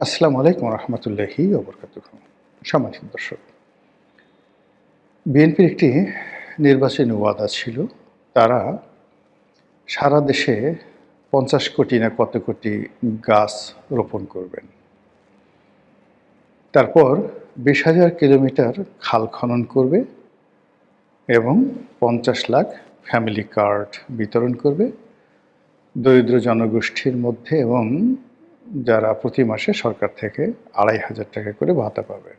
আসসালামু আলাইকুম রহমতুল্লাহি ওবরকাতুহু। সম্মানিত দর্শক, বিএনপির একটি নির্বাচনী ওয়াদা ছিল। তারা সারা দেশে ৫০ কোটি না কত কোটি গাছ রোপণ করবেন। তারপর ২০,০০০ কিলোমিটার খাল খনন করবে এবং ৫০ লাখ ফ্যামিলি কার্ড বিতরণ করবে দরিদ্র জনগোষ্ঠীর মধ্যে, এবং যারা প্রতি মাসে সরকার থেকে ২৫০০ টাকা করে ভাতা পাবে।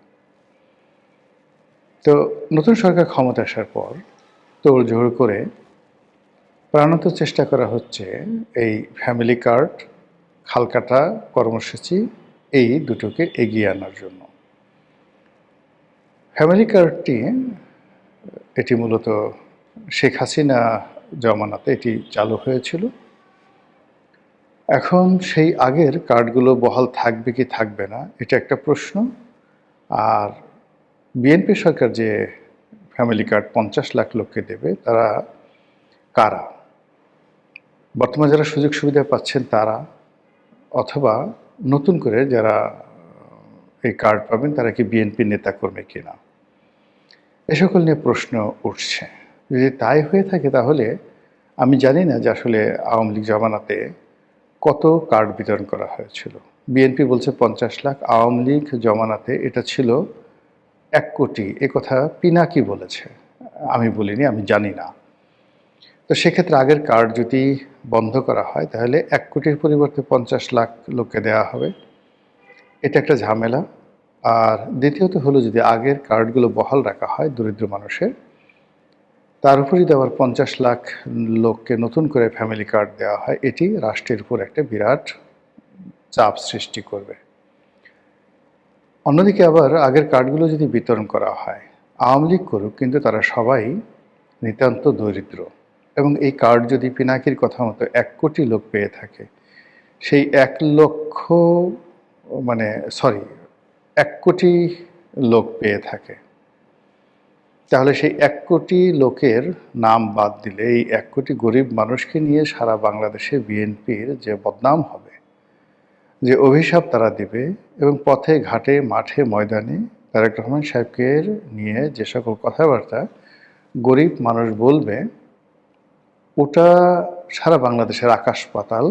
তো নতুন সরকার ক্ষমতা আসার পর তোড়জোড় করে প্রাণত চেষ্টা করা হচ্ছে এই ফ্যামিলি কার্ড, খাল কাটা কর্মসূচি এই দুটোকে এগিয়ে আনার জন্য। ফ্যামিলি কার্ডটি এটি মূলত শেখ হাসিনা জমানাতে এটি চালু হয়েছিল। এখন সেই আগের কার্ডগুলো বহাল থাকবে কি থাকবে না এটা একটা প্রশ্ন। আর বিএনপি সরকার যে ফ্যামিলি কার্ড ৫০ লাখ লোককে দেবে, তারা কারা? বর্তমানে যারা সুযোগ সুবিধা পাচ্ছেন তারা, অথবা নতুন করে যারা এই কার্ড পাবেন তারা কি বিএনপি নেতাকর্মী কিনা, এ সকল নিয়ে প্রশ্ন উঠছে। যদি তাই হয়ে থাকে তাহলে আমি জানি না যে আসলে আওয়ামী লীগ জমানাতে কত কার্ড বিতরণ করা হয়েছিল। বিএনপি বলছে ৫০ লাখ, আওয়ামী লীগ জমানাতে এটা ছিল ১ কোটি। একথা পিনাকি বলেছে, আমি বলিনি, আমি জানি না। তো সেক্ষেত্রে আগের কার্ড যদি বন্ধ করা হয় তাহলে ১ কোটির পরিবর্তে ৫০ লাখ লোককে দেওয়া হবে। এটা একটা ঝামেলা। আর দ্বিতীয়ত হলো, যদি আগের কার্ডগুলো বহাল রাখা হয় দরিদ্র মানুষের, তার উপর যদি আবার ৫০ লাখ লোককে নতুন করে ফ্যামিলি কার্ড দেওয়া হয়, এটি রাষ্ট্রের উপর একটা বিরাট চাপ সৃষ্টি করবে। অন্যদিকে আবার আগের কার্ডগুলো যদি বিতরণ করা হয়, আওয়ামী লীগ করুক, কিন্তু তারা সবাই নিতান্ত দরিদ্র, এবং এই কার্ড যদি পিনাকির কথা মতো ১ কোটি লোক পেয়ে থাকে, সেই ১ লক্ষ মানে ১ কোটি লোক পেয়ে থাকে, তাহলে সেই ১ কোটি লোকের নাম বাদ দিলে এই ১ কোটি গরিব মানুষকে নিয়ে সারা বাংলাদেশে বিএনপির যে বদনাম হবে, যে অভিশাপ তারা দিবে, এবং পথে ঘাটে মাঠে ময়দানে তারেক রহমান সাহেবকে নিয়ে যে সকল কথাবার্তা গরিব মানুষ বলবে, ওটা সারা বাংলাদেশের আকাশ পাতাল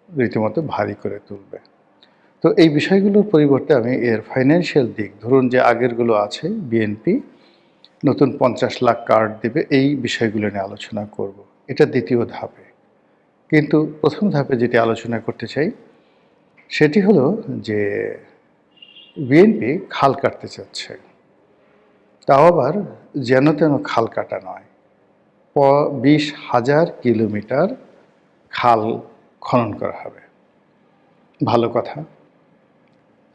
রীতিমতো ভারী করে তুলবে। তো এই বিষয়গুলোর পরিবর্তে আমি এর ফাইন্যান্সিয়াল দিক, ধরুন যে আগেরগুলো আছে, বিএনপি নতুন ৫০ লাখ কার্ড দেবে, এই বিষয়গুলো নিয়ে আলোচনা করব। এটা দ্বিতীয় ধাপে। কিন্তু প্রথম ধাপে যেটি আলোচনা করতে চাই সেটি হলো যে বিএনপি খাল কাটতে চাচ্ছে, তাও আবার যেন তেন খাল কাটা নয়। ২০,০০০ কিলোমিটার খাল খনন করা হবে, ভালো কথা।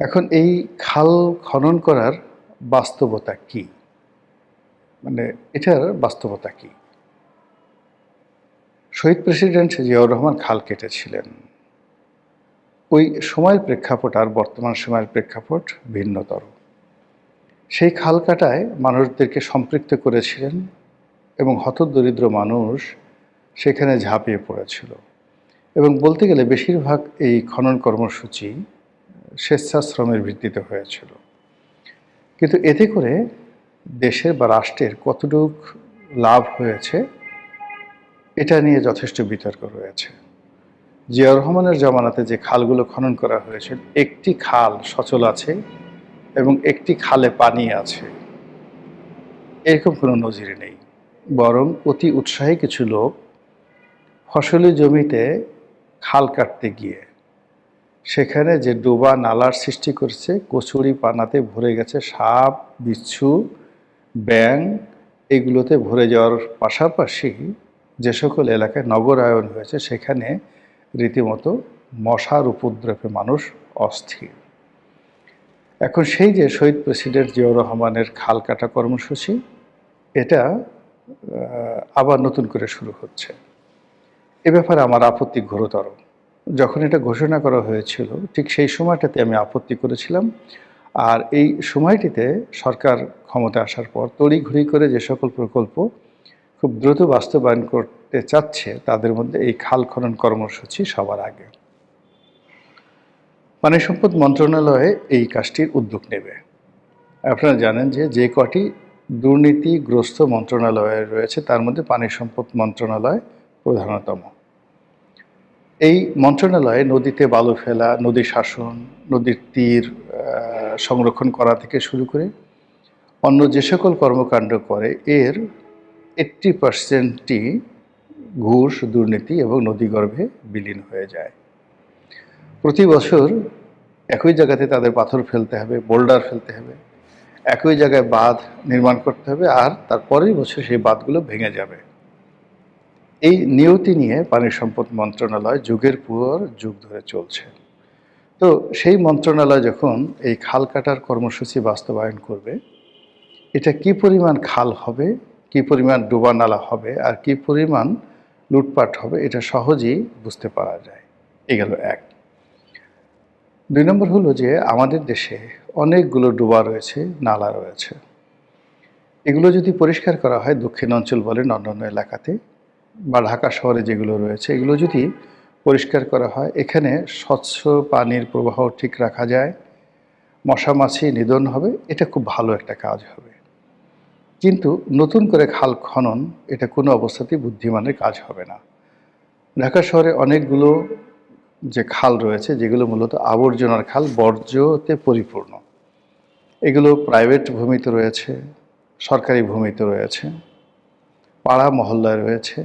এখন এই খাল খনন করার বাস্তবতা কি, মানে এটার বাস্তবতা কি? শহীদ প্রেসিডেন্ট জিয়াউর রহমান খাল কেটেছিলেন। ওই সময়ের প্রেক্ষাপট আর বর্তমান সময়ের প্রেক্ষাপট ভিন্নতর। সেই খাল কাটায় মানুষদেরকে সম্পৃক্ত করেছিলেন, এবং হতদরিদ্র মানুষ সেখানে ঝাঁপিয়ে পড়েছিল। এবং বলতে গেলে বেশিরভাগ এই খনন কর্মসূচি স্বেচ্ছাশ্রমের ভিত্তিতে হয়েছিল। কিন্তু এতে করে দেশের বা রাষ্ট্রের কতটুক লাভ হয়েছে এটা নিয়ে যথেষ্ট বিতর্ক রয়েছে। জিয়াউর রহমানের জমানাতে যে খালগুলো খনন করা হয়েছে, একটি খাল সচল আছে এবং একটি খালে পানি আছে, এরকম কোনো নজির নেই। বরং অতি উৎসাহী কিছু লোক ফসলি জমিতে খাল কাটতে গিয়ে সেখানে যে ডোবা নালার সৃষ্টি করছে, কচুরি পানাতে ভরে গেছে, সাপ বিচ্ছু ব্যাঙ এগুলোতে ভরে যাওয়ার পাশাপাশি যে সকল এলাকায় নগরায়ন হয়েছে সেখানে রীতিমতো মশার উপদ্রবে মানুষ অস্থির। এখন সেই যে শহীদ প্রেসিডেন্ট জিয়াউর রহমানের খাল কাটা কর্মসূচি, এটা আবার নতুন করে শুরু হচ্ছে। এ ব্যাপারে আমার আপত্তি ঘোরতর। যখন এটা ঘোষণা করা হয়েছিল ঠিক সেই সময়টাতে আমি আপত্তি করেছিলাম। আর এই সময়টিতে সরকার ক্ষমতা আসার পর তড়িঘড়ি করে যে সকল প্রকল্প খুব দ্রুত বাস্তবায়ন করতে চাচ্ছে, তাদের মধ্যে এই খাল খনন কর্মসূচি সবার আগে। পানি সম্পদ মন্ত্রণালয় এই কাজটির উদ্যোগ নেবে। আপনারা জানেন যে যে কটি দুর্নীতিগ্রস্ত মন্ত্রণালয় রয়েছে তার মধ্যে পানি সম্পদ মন্ত্রণালয় প্রধানতম। এই মন্ত্রণালয়ে নদীতে বালু ফেলা, নদী শাসন, নদীর তীর সংরক্ষণ করা থেকে শুরু করে অন্য যে সকল কর্মকাণ্ড করে এর 80%ই ঘুষ, দুর্নীতি এবং নদীগর্ভে বিলীন হয়ে যায়। প্রতি বছর একই জায়গাতে তাদের পাথর ফেলতে হবে, বোল্ডার ফেলতে হবে, একই জায়গায় বাঁধ নির্মাণ করতে হবে, আর তার পরের বছর সেই বাঁধগুলো ভেঙে যাবে। এই নিয়তি নিয়ে পানি সম্পদ মন্ত্রণালয় যুগের পর যুগ ধরে চলছে। তো সেই মন্ত্রণালয় যখন এই খাল কাটার কর্মসূচি বাস্তবায়ন করবে, এটা কি পরিমাণ খাল হবে, কি পরিমাণ ডোবা নালা হবে, আর কি পরিমাণ লুটপাট হবে, এটা সহজেই বুঝতে পারা যায়। এই গেল এক। 2 নম্বর হলো যে আমাদের দেশে অনেকগুলো ডোবা রয়েছে, নালা রয়েছে। এগুলো যদি পরিষ্কার করা হয় দক্ষিণ অঞ্চল বলেন অন্যান্য এলাকাতে বা ঢাকা শহরে যেগুলো রয়েছে, এগুলো যদি পরিষ্কার করা হয়, এখানে স্বচ্ছ পানির প্রবাহ ঠিক রাখা যায়, মশা মাছি নিধন হবে, এটা খুব ভালো একটা কাজ হবে। কিন্তু নতুন করে খাল খনন এটা কোনো অবস্থাতেই বুদ্ধিমানের কাজ হবে না। ঢাকা শহরে অনেকগুলো যে খাল রয়েছে যেগুলো মূলত আবর্জনার খাল, বর্জ্যতে পরিপূর্ণ। এগুলো প্রাইভেট ভূমিতে রয়েছে, সরকারি ভূমিতে রয়েছে, পাড়া মহল্লায় রয়েছে,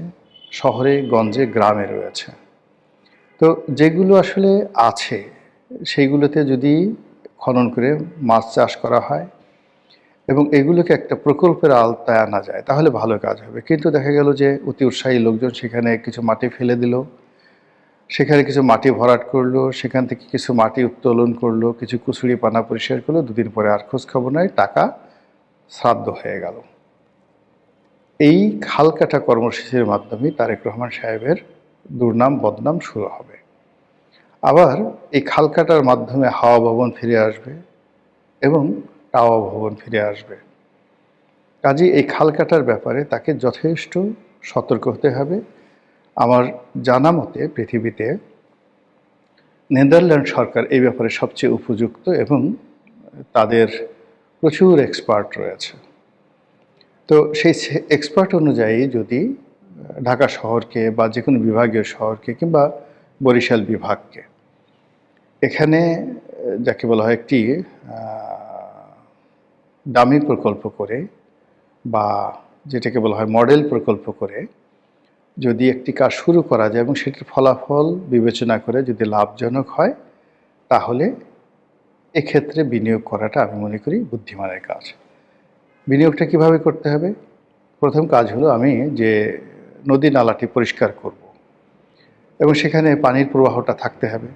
শহরে গঞ্জে গ্রামে রয়েছে। তো যেগুলো আসলে আছে সেইগুলোতে যদি খনন করে মাছ চাষ করা হয় এবং এগুলোকে একটা প্রকল্পের আওতায় আনা যায় তাহলে ভালো কাজ হবে। কিন্তু দেখা গেল যে অতি উৎসাহী লোকজন সেখানে কিছু মাটি ফেলে দিল, সেখানে কিছু মাটি ভরাট করলো, সেখান থেকে কিছু মাটি উত্তোলন করলো, কিছু কুচুরি পানা পরিষ্কার করলো, দুদিন পরে আর খোঁজ খবর নাই, টাকা শ্রাদ্ধ হয়ে গেল। এই খাল কাটা কর্মসূচির মাধ্যমে তারেক রহমান সাহেবের দুর্নাম বদনাম শুরু হবে। আবার এই খাল কাটার মাধ্যমে হাওয়া ভবন ফিরে আসবে এবং টাওয়া ভবন ফিরে আসবে। কাজেই এই খাল কাটার ব্যাপারে তাকে যথেষ্ট সতর্ক হতে হবে। আমার জানা মতে পৃথিবীতে নেদারল্যান্ড সরকার এই ব্যাপারে সবচেয়ে উপযুক্ত এবং তাদের প্রচুর এক্সপার্ট রয়েছে। তো সেই এক্সপার্ট অনুযায়ী যদি ঢাকা শহরকে বা যে কোনো বিভাগীয় শহরকে কিংবা বরিশাল বিভাগকে এখানে যাকে বলা হয় একটি দামি প্রকল্প করে বা যেটাকে বলা হয় মডেল প্রকল্প করে যদি একটি কাজ শুরু করা যায় এবং সেটির ফলাফল বিবেচনা করে যদি লাভজনক হয় তাহলে এক্ষেত্রে বিনিয়োগ করাটা আমি মনে করি বুদ্ধিমানের কাজ। বিনিয়োগটা কিভাবে করতে হবে? প্রথম কাজ হলো আমি যে নদী নালাটি পরিষ্কার করব এবং সেখানে পানির প্রবাহটা থাকতে হবে।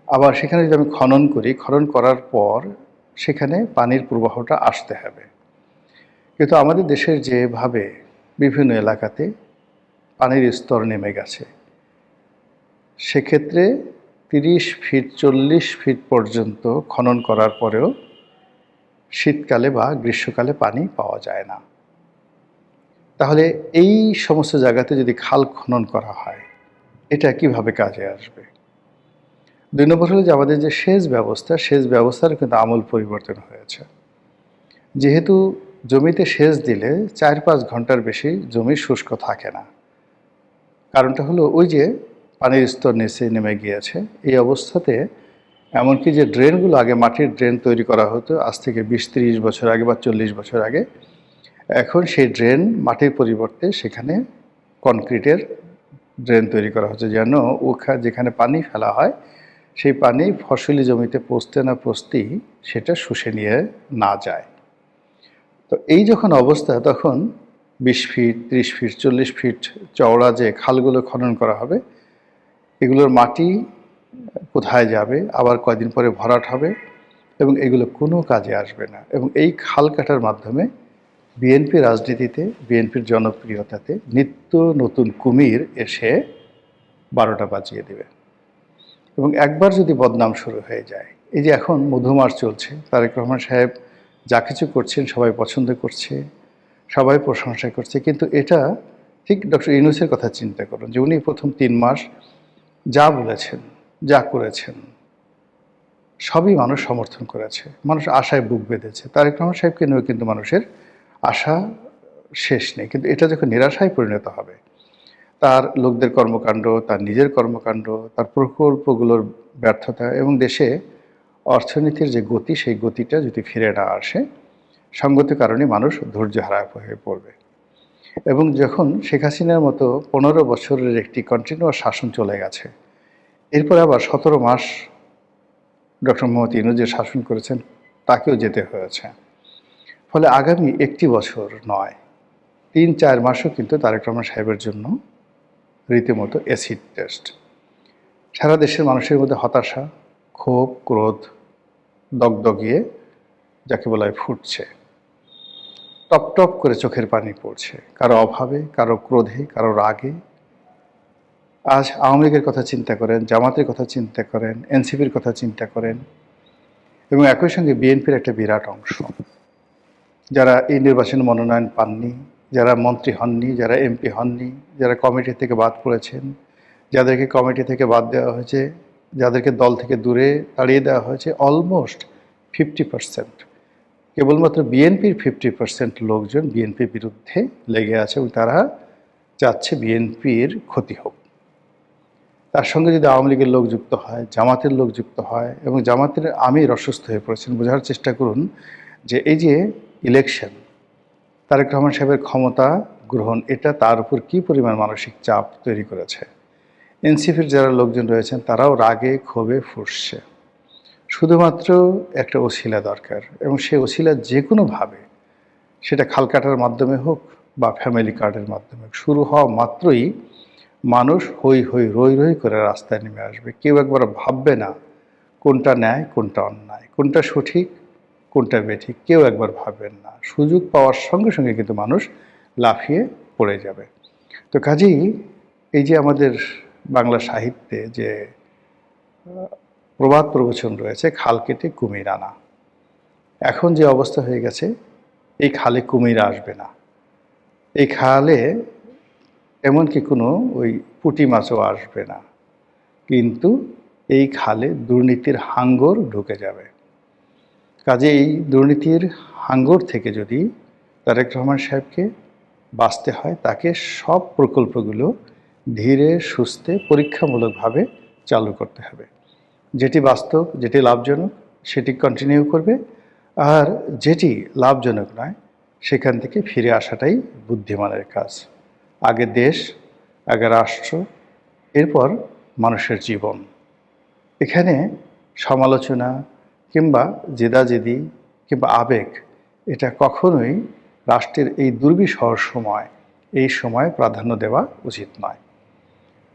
আবার সেখানে যদি আমি খনন করি, খনন করার পর সেখানে পানির প্রবাহটা আসতে হবে। কিন্তু আমাদের দেশের যেভাবে বিভিন্ন এলাকাতে পানির স্তর নেমে গেছে, সেক্ষেত্রে 30 ফিট 40 ফিট পর্যন্ত খনন করার পরেও শীতকালে বা গ্রীষ্মকালে পানি পাওয়া যায় না। তাহলে এই সমস্ত জায়গাতে যদি খাল খনন করা হয় এটা কিভাবে কাজে আসবে? 2 নম্বর হলো যে আমাদের যে সেচ ব্যবস্থার কিন্তু আমূল পরিবর্তন হয়েছে। যেহেতু জমিতে সেচ দিলে 4-5 ঘন্টার বেশি জমি শুষ্ক থাকে না। কারণটা হলো ওই যে পানির স্তর নিচে নেমে গিয়েছে। এই অবস্থাতে এমনকি যে ড্রেনগুলো আগে মাটির ড্রেন তৈরি করা হতো আজ থেকে 20-30 বছর আগে বা 40 বছর আগে, এখন সেই ড্রেন মাটির পরিবর্তে সেখানে কনক্রিটের ড্রেন তৈরি করা হচ্ছে যেন যেখানে পানি ফেলা হয় সেই পানি ফসলি জমিতে পৌঁছতে না পৌঁছতেই সেটা শুষে নিয়ে না যায়। তো এই যখন অবস্থা তখন 20 ফিট 30 ফিট 40 ফিট চওড়া যে খালগুলো খনন করা হবে এগুলোর মাটি কোথায় যাবে, আবার কয়দিন পরে ভরাট হবে এবং এগুলো কোনো কাজে আসবে না। এবং এই খাল কাটার মাধ্যমে বিএনপি রাজনীতিতে, বিএনপির জনপ্রিয়তাতে নিত্য নতুন কুমির এসে 12টা বাজিয়ে দেবে। এবং একবার যদি বদনাম শুরু হয়ে যায়, এই যে এখন মধুমাস চলছে, তারেক রহমান সাহেব যা কিছু করছেন সবাই পছন্দ করছে, সবাই প্রশংসা করছে, কিন্তু এটা ঠিক ডক্টর ইউনূসের কথা চিন্তা করুন যে উনি প্রথম 3 মাস যা বলেছেন, যা করেছেন, সবই মানুষ সমর্থন করেছে, মানুষ আশায় বুক বেঁধেছে। তারেক রহমান সাহেবকে নিয়েও কিন্তু মানুষের আশা শেষ নেই। কিন্তু এটা যখন নিরাশায় পরিণত হবে, তার লোকদের কর্মকাণ্ড, তার নিজের কর্মকাণ্ড, তার প্রকল্পগুলোর ব্যর্থতা এবং দেশে অর্থনীতির যে গতি, সেই গতিটা যদি ফিরে না আসে, সঙ্গত কারণে মানুষ ধৈর্যহারা হয়ে পড়বে। এবং যখন শেখ হাসিনার মতো 15 বছরের একটি কন্টিনিউয়াস শাসন চলে গেছে, এরপর আবার 17 মাস ডক্টর মোহাম্মদ ইউনূস যে শাসন করেছেন, তাকেও যেতে হয়েছে। ফলে আগামী একটি বছর নয়, 3-4 মাসও কিন্তু তারেক রহমান সাহেবের জন্য রীতিমতো অ্যাসিড টেস্ট। সারা দেশের মানুষের মধ্যে হতাশা, ক্ষোভ, ক্রোধ দগদগিয়ে যাকে বলা হয় ফুটছে। টপ টপ করে চোখের পানি পড়ছে, কারো অভাবে, কারো ক্রোধে, কারো রাগে। আজ আওয়ামী লীগের কথা চিন্তা করেন, জামাতের কথা চিন্তা করেন, এনসিপির কথা চিন্তা করেন, এবং একই সঙ্গে বিএনপির একটা বিরাট অংশ, যারা এই নির্বাচনে মনোনয়ন পাননি, যারা মন্ত্রী হননি, যারা এমপি হননি, যারা কমিটি থেকে বাদ পড়েছেন, যাদেরকে কমিটি থেকে বাদ দেওয়া হয়েছে, যাদেরকে দল থেকে দূরে তাড়িয়ে দেওয়া হয়েছে, অলমোস্ট 50%। কেবলমাত্র বিএনপির 50% লোকজন বিএনপির বিরুদ্ধে লেগে আছে এবং তারা চাচ্ছে বিএনপির ক্ষতি হোক। তার সঙ্গে যদি আওয়ামী লীগের লোক যুক্ত হয়, জামাতের লোক যুক্ত হয়, এবং জামাতের আমির অসুস্থ হয়ে পড়েছেন। বোঝার চেষ্টা করুন যে এই যে ইলেকশন, তারেক রহমান সাহেবের ক্ষমতা গ্রহণ, এটা তার উপর কী পরিমাণ মানসিক চাপ তৈরি করেছে। এনসিপির যারা লোকজন রয়েছেন তারাও রাগে ক্ষোভে ফুঁসছে। শুধুমাত্র একটা ওসিলা দরকার, এবং সেই ওসিলা যে কোনোভাবে, সেটা খাল কাটার মাধ্যমে হোক বা ফ্যামিলি কার্ডের মাধ্যমে হোক, শুরু হওয়া মাত্রই মানুষ হই হই রই রই করে রাস্তায় নেমে আসবে। কেউ একবার ভাববে না কোনটা ন্যায়, কোনটা অন্যায়, কোনটা সঠিক, কোনটা বেঠিক, কেউ একবার ভাববেন না। সুযোগ পাওয়ার সঙ্গে সঙ্গে কিন্তু মানুষ লাফিয়ে পড়ে যাবে। তো কাজেই এই যে আমাদের বাংলা সাহিত্যে যে প্রবাদ প্রবচন রয়েছে, খাল কেটে কুমির আনা, এখন যে অবস্থা হয়ে গেছে, এই খালে কুমির আসবে না। এই খালে এমনকি কোনো ওই পুঁটি মাছও আসবে না, কিন্তু এই খালে দুর্নীতির হাঙ্গর ঢুকে যাবে। কাজে এই দুর্নীতির হাঙ্গর থেকে যদি তারেক রহমান সাহেবকে বাঁচতে হয়, তাকে সব প্রকল্পগুলো ধীরে সুস্থে পরীক্ষামূলকভাবে চালু করতে হবে। যেটি বাস্তব, যেটি লাভজনক, সেটি কন্টিনিউ করবে, আর যেটি লাভজনক নয়, সেখান থেকে ফিরে আসাটাই বুদ্ধিমানের কাজ। আগে দেশ, আগে রাষ্ট্র, এরপর মানুষের জীবন। এখানে সমালোচনা কিংবা জেদাজেদি কিংবা আবেগ, এটা কখনোই রাষ্ট্রের এই দুর্বিষহ সময়, এই সময় প্রাধান্য দেওয়া উচিত নয়।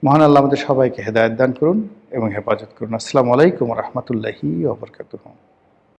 মহান আল্লাহ আমাদের সবাইকে হেদায়েত দান করুন এবং হেফাজত করুন। আসসালামু আলাইকুম ওয়া রাহমাতুল্লাহি ওয়া বারাকাতুহু।